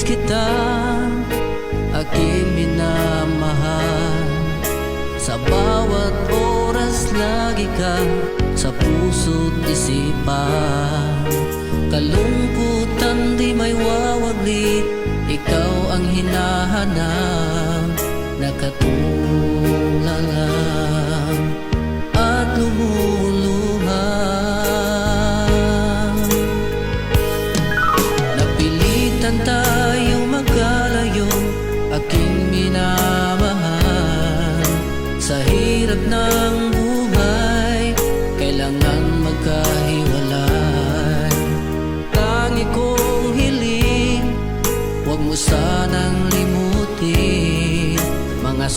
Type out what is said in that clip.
kita, aking minamahal. Sa bawat oras lagi ka sa puso't isipan. Kalungkutan di may wawaglit, ikaw ang hinahanap. Nakatulala at lumuluha. Napilitan tayo magkalayo, aking minamahal. Sa hirap ng buhay, kailangan magkahiwalay. Tangi kong hiling, huwag mo sanang limutin mga